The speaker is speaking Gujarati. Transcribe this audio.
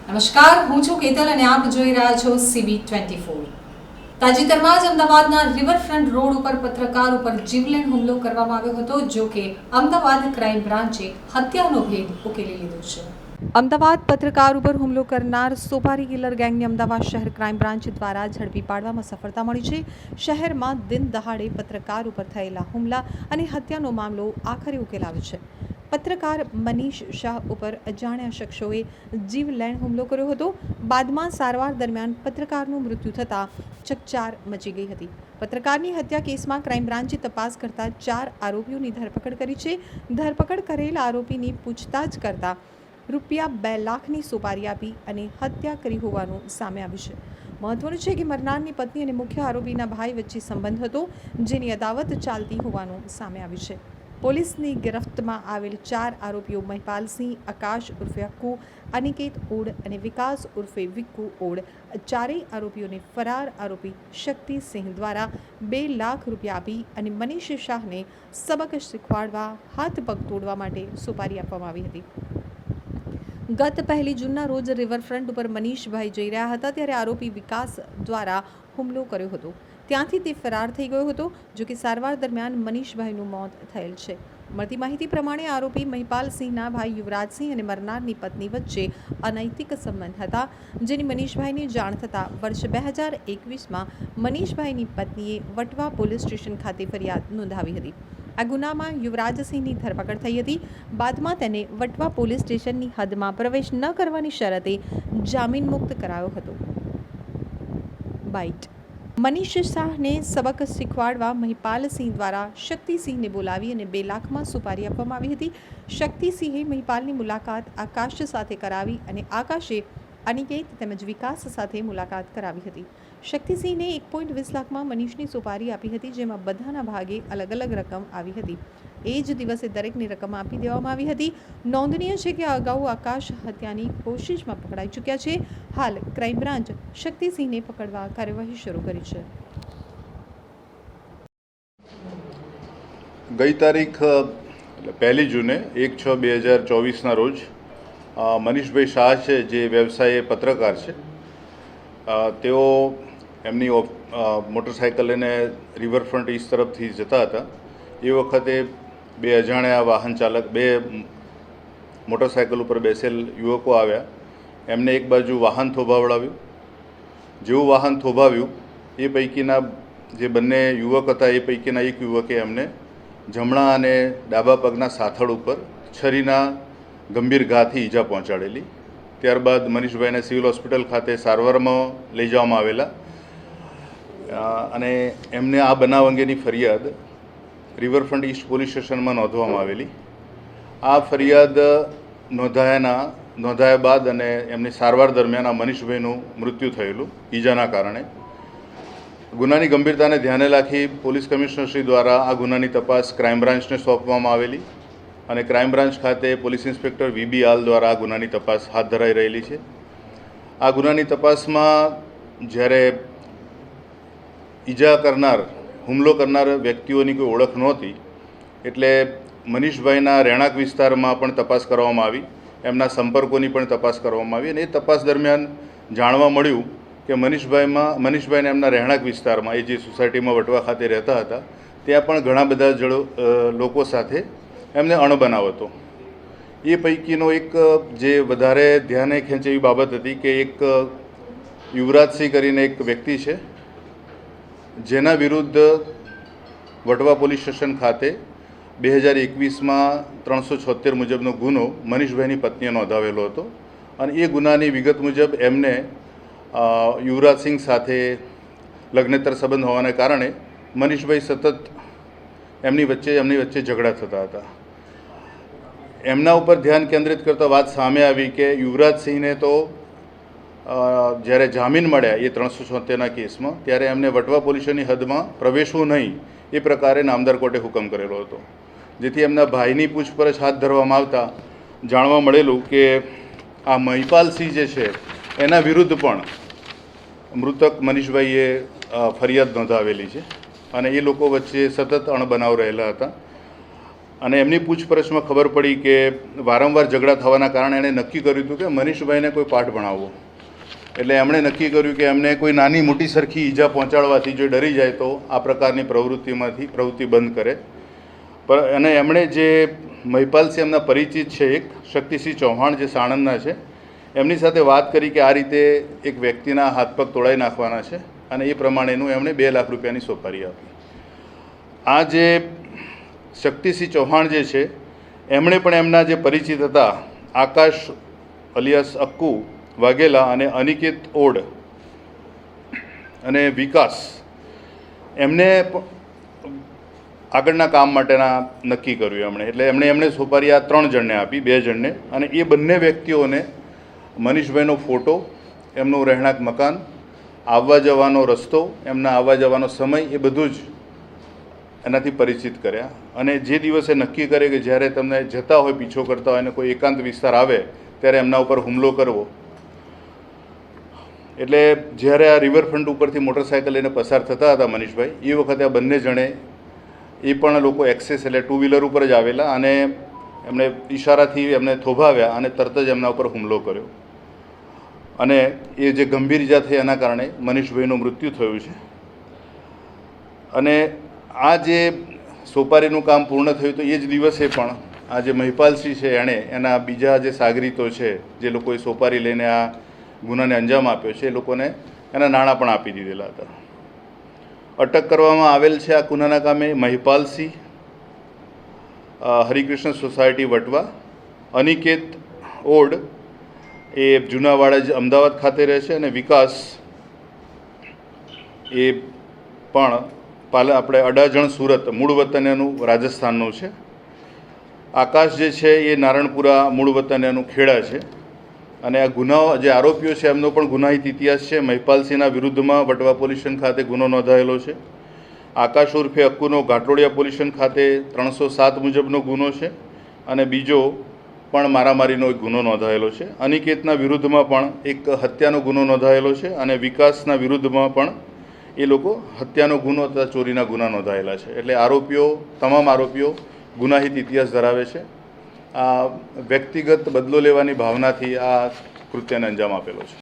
નમસ્કાર, હું છું કેતલ અને આપ જોઈ રહ્યા છો CB24। તાજેતરમાં જ અમદાવાદના રિવરફ્રન્ટ રોડ ઉપર પત્રકાર ઉપર જીવલેણ હુમલો કરવામાં આવ્યો હતો, જો કે અમદાવાદ ક્રાઇમ બ્રાન્ચે હત્યાનો ભેદ ઉકેલી લીધો છે। અમદાવાદ પત્રકાર ઉપર હુમલો કરનાર સોપારી કિલર ગેંગને અમદાવાદ શહેર ક્રાઇમ બ્રાન્ચ દ્વારા ઝડપી પાડવામાં સફળતા મળી છે। શહેરમાં દિન દહાડે પત્રકાર ઉપર થયેલા હુમલા અને હત્યાનો મામલો આખરે ઉકેલાયો છે। પત્રકાર મનીષ શાહ ઉપર અજાણ્યા શખ્સોએ જીવલેણ હુમલો કર્યો હતો। બાદમાં સારવાર દરમિયાન પત્રકારનું મૃત્યુ થતાં ચકચાર મચી ગઈ હતી। પત્રકારની હત્યા કેસમાં ક્રાઇમ બ્રાન્ચે તપાસ કરતા 4 આરોપીઓની ધરપકડ કરી છે। ધરપકડ કરેલ આરોપીની પૂછતાછ કરતા રૂપિયા 2 લાખની સોપારી આપી અને હત્યા કરી હોવાનું સામે આવ્યું છે। મહત્વનું છે કે મરનારની પત્ની અને મુખ્ય આરોપીના ભાઈ વચ્ચે સંબંધ હતો, જેની અદાવત ચાલતી હોવાનું સામે આવ્યું છે। પોલીસની ગિરફ્તમાં આવેલ 4 આરોપીઓ મહિપાલસિંહ, આકાશ ઉર્ફે અક્કુ, અનિકેત ઓડ અને વિકાસ ઉર્ફે વિક્કુ ઓડ, ચારેય આરોપીઓને ફરાર આરોપી શક્તિસિંહ દ્વારા 2 લાખ રૂપિયા આપી અને મનીષ શાહને સબક શીખવાડવા, હાથ પગ તોડવા માટે સોપારી આપવામાં આવી હતી। ગત 1 જૂનના રોજ રિવરફ્રન્ટ ઉપર મનીષભાઈ જઈ રહ્યા હતા ત્યારે આરોપી વિકાસ દ્વારા હુમલો કર્યો હતો। ત્યાંથી તે ફરાર થઈ ગયો હતો, જો કે સારવાર દરમિયાન મનીષભાઈનું મોત થયેલ છે। મળતી માહિતી પ્રમાણે આરોપી મહિપાલસિંહના ભાઈ યુવરાજસિંહ અને મરનારની પત્ની વચ્ચે અનૈતિક સંબંધ હતા, જેની મનીષભાઈને જાણ થતાં વર્ષ 2021માં મનીષભાઈની પત્નીએ વટવા પોલીસ સ્ટેશન ખાતે ફરિયાદ નોંધાવી હતી। આ ગુનામાં યુવરાજસિંહની ધરપકડ થઈ હતી। બાદમાં તેને વટવા પોલીસ સ્ટેશનની હદમાં પ્રવેશ ન કરવાની શરતે જામીન મુક્ત કરાયો હતો। બાઇટ: મનીષ શાહને સબક શીખવાડવા મહિપાલસિંહ દ્વારા શક્તિસિંહને બોલાવી અને 2 લાખમાં સોપારી આપવામાં આવી હતી। શક્તિસિંહે મહિપાલની મુલાકાત આકાશ સાથે કરાવી અને આકાશે અનિકેત તેમજ વિકાસ સાથે મુલાકાત કરાવી હતી। શક્તિસિંહને 1.20 લાખમાં મનીષની સોપારી આપી હતી, જેમાં બધાના ભાગે અલગ અલગ રકમ આવી હતી। એ જ દિવસે દરેકની રકમ આપી દેવામાં આવી હતી। નોંધનીય છે કે અગાઉ આકાશ હત્યાની કોશિશમાં પકડાઈ ચૂક્યા છે। હાલ ક્રાઇમ બ્રાન્ચ શક્તિસિંહને પકડવા કાર્યવાહી શરૂ કરી છે। ગઈ તારીખ 1 જૂને 1/6/2024ના રોજ મનીષભાઈ શાહ છે, જે વ્યવસાય પત્રકાર છે, તેઓ એમની મોટરસાઇકલ લઈને રિવરફ્રન્ટ ઈસ્ટ તરફથી જતા હતા। એ વખતે 2 અજાણ્યા વાહન ચાલક, 2 મોટરસાઇકલ ઉપર બેસેલ યુવકો આવ્યા। એમને એક બાજુ વાહન થોભાવડાવ્યું। જેવું વાહન થોભાવ્યું એ પૈકીના જે બંને યુવક હતા એ પૈકીના એક યુવકે એમને જમણા અને ડાબા પગના સાથળ ઉપર છરીના ગંભીર ઘાથી ઈજા પહોંચાડેલી। ત્યારબાદ મનીષભાઈને સિવિલ હોસ્પિટલ ખાતે સારવારમાં લઈ જવામાં આવેલા અને એમને આ બનાવ અંગેની ફરિયાદ રિવરફ્રન્ટ ઈસ્ટ પોલીસ સ્ટેશનમાં નોંધવામાં આવેલી। આ ફરિયાદ નોંધાયા બાદ અને એમની સારવાર દરમિયાન આ મનીષભાઈનું મૃત્યુ થયેલું ઈજાના કારણે। ગુનાની ગંભીરતાને ધ્યાને રાખી પોલીસ કમિશનરશ્રી દ્વારા આ ગુનાની તપાસ ક્રાઇમ બ્રાન્ચને સોંપવામાં આવેલી અને ક્રાઇમ બ્રાન્ચ ખાતે પોલીસ ઇન્સ્પેક્ટર VB આલ દ્વારા આ ગુનાની તપાસ હાથ ધરાઈ રહેલી છે। આ ગુનાની તપાસમાં જ્યારે ઈજા કરનાર, હુમલો કરનાર વ્યક્તિઓની કોઈ ઓળખ નહોતી, એટલે મનીષભાઈના રહેણાંક વિસ્તારમાં પણ તપાસ કરવામાં આવી, એમના સંપર્કોની પણ તપાસ કરવામાં આવી અને એ તપાસ દરમિયાન જાણવા મળ્યું કે મનીષભાઈને એમના રહેણાંક વિસ્તારમાં, એ જે સોસાયટીમાં વટવા ખાતે રહેતા હતા, ત્યાં પણ ઘણા બધા લોકો સાથે એમને અણબનાવ હતો। એ પૈકીનો એક જે વધારે ધ્યાને ખેંચે એવી બાબત હતી કે એક યુવરાજસિંહ કરીને એક વ્યક્તિ છે, જેના વિરુદ્ધ વટવા પોલીસ સ્ટેશન ખાતે 2021માં 376 મુજબનો ગુનો મનીષભાઈની પત્નીએ નોંધાવેલો હતો અને એ ગુનાની વિગત મુજબ એમને યુવરાજસિંહ સાથે લગ્નેતર સંબંધ હોવાને કારણે મનીષભાઈ સતત એમની વચ્ચે ઝઘડા થતા હતા। એમના ઉપર ધ્યાન કેન્દ્રિત કરતા વાત સામે આવી કે યુવરાજસિંહને તો જ્યારે જામીન મળ્યા એ 376ના કેસમાં, ત્યારે એમને વટવા પોલીસની હદમાં પ્રવેશવું નહીં એ પ્રકારે નામદાર કોર્ટે હુકમ કરેલો હતો, જેથી એમના ભાઈની પૂછપરછ હાથ ધરવામાં આવતા જાણવા મળેલું કે આ મહિપાલસિંહ જે છે એના વિરુદ્ધ પણ મૃતક મનીષભાઈએ ફરિયાદ નોંધાવેલી છે અને એ લોકો વચ્ચે સતત અણબનાવ રહેલા હતા અને એમની પૂછપરછમાં ખબર પડી કે વારંવાર ઝઘડા થવાના કારણે એણે નક્કી કર્યું હતું કે મનીષભાઈને કોઈ પાઠ ભણાવવો. એટલે એમણે નક્કી કર્યું કે એમને કોઈ નાની મોટી સરખી ઈજા પહોંચાડવાથી જો ડરી જાય તો આ પ્રકારની પ્રવૃત્તિ બંધ કરે. અને એમણે જે મહિપાલસિંહ એમના પરિચિત છે, એક શક્તિસિંહ ચૌહાણ જે સાણંદના છે, એમની સાથે વાત કરી કે આ રીતે એક વ્યક્તિના હાથ પગ તોડાઈ નાખવાના છે અને એ પ્રમાણેનું એમણે 2 લાખ રૂપિયાની સોપારી આપી. આ જે શક્તિસિંહ ચૌહાણ જે છે એમણે પણ એમના જે પરિચિત હતા આકાશ અલિયાસ અક્કુ વાઘેલા અને અનિકેત ઓડ અને વિકાસ, એમને આગળના કામ માટેના નક્કી કર્યું એમણે. એટલે એમણે સોપારી આ 3 જણને આપી, 2 જણને. અને એ બંને વ્યક્તિઓને મનીષભાઈનો ફોટો, એમનું રહેણાંક મકાન, આવવા જવાનો રસ્તો, એમના આવવા જવાનો સમય, એ બધું જ એનાથી પરિચિત કર્યા. અને જે દિવસે નક્કી કરે કે જ્યારે તમને જતા હોય, પીછો કરતા હોય અને કોઈ એકાંત વિસ્તાર આવે ત્યારે એમના ઉપર હુમલો કરવો. એટલે જ્યારે આ રિવરફ્રન્ટ ઉપરથી મોટરસાઇકલ લઈને પસાર થતા હતા મનીષભાઈ, એ વખતે આ બંને જણે, એ પણ લોકો એક્સેસ એટલે 2 વ્હીલર ઉપર જ આવેલા, અને એમણે ઈશારાથી એમને થોભાવ્યા અને તરત જ એમના ઉપર હુમલો કર્યો. અને એ જે ગંભીર ઈજા થઈ એના કારણે મનીષભાઈનું મૃત્યુ થયું છે. અને આ જે સોપારીનું કામ પૂર્ણ થયું તો એ જ દિવસે પણ આ જે મહિપાલસિંહ છે એણે એના બીજા જે સાગરીતો છે, જે લોકોએ સોપારી લઈને આ ગુનાને અંજામ આપ્યો છે, એ લોકોને એના નાણાં પણ આપી દીધેલા હતા. અટક કરવામાં આવેલ છે આ ગુનાના કામે મહિપાલસિંહ, હરિકૃષ્ણ સોસાયટી વટવા, અનિકેત ઓડ એ જૂનાવાડા અમદાવાદ ખાતે રહે છે, અને વિકાસ એ પણ આપણે અડાજણ સુરત, મૂળ વતન એનું રાજસ્થાનનું છે. આકાશ જે છે એ નારણપુરા મૂળ વતન એનું ખેડા છે. અને આ ગુનાઓ જે આરોપીઓ છે એમનો પણ ગુનાહિત ઇતિહાસ છે. મહિપાલસિંહના વિરુદ્ધમાં વટવા પોલીસ સ્ટેશન ખાતે ગુનો નોંધાયેલો છે. આકાશ ઉર્ફે અક્કુનો ઘાટલોડિયા પોલીસ સ્ટેશન ખાતે 307 મુજબનો ગુનો છે, અને બીજો પણ મારામારીનો એક ગુનો નોંધાયેલો છે. અનિકેતના વિરુદ્ધમાં પણ એક હત્યાનો ગુનો નોંધાયેલો છે, અને વિકાસના વિરુદ્ધમાં પણ એ લોકો હત્યાનો ગુનો તથા ચોરીના ગુના નોંધાયેલા છે. એટલે તમામ આરોપીઓ ગુનાહિત ઇતિહાસ ધરાવે છે. આ વ્યક્તિગત બદલો લેવાની ભાવનાથી આ કૃત્યને અંજામ આપેલો છે.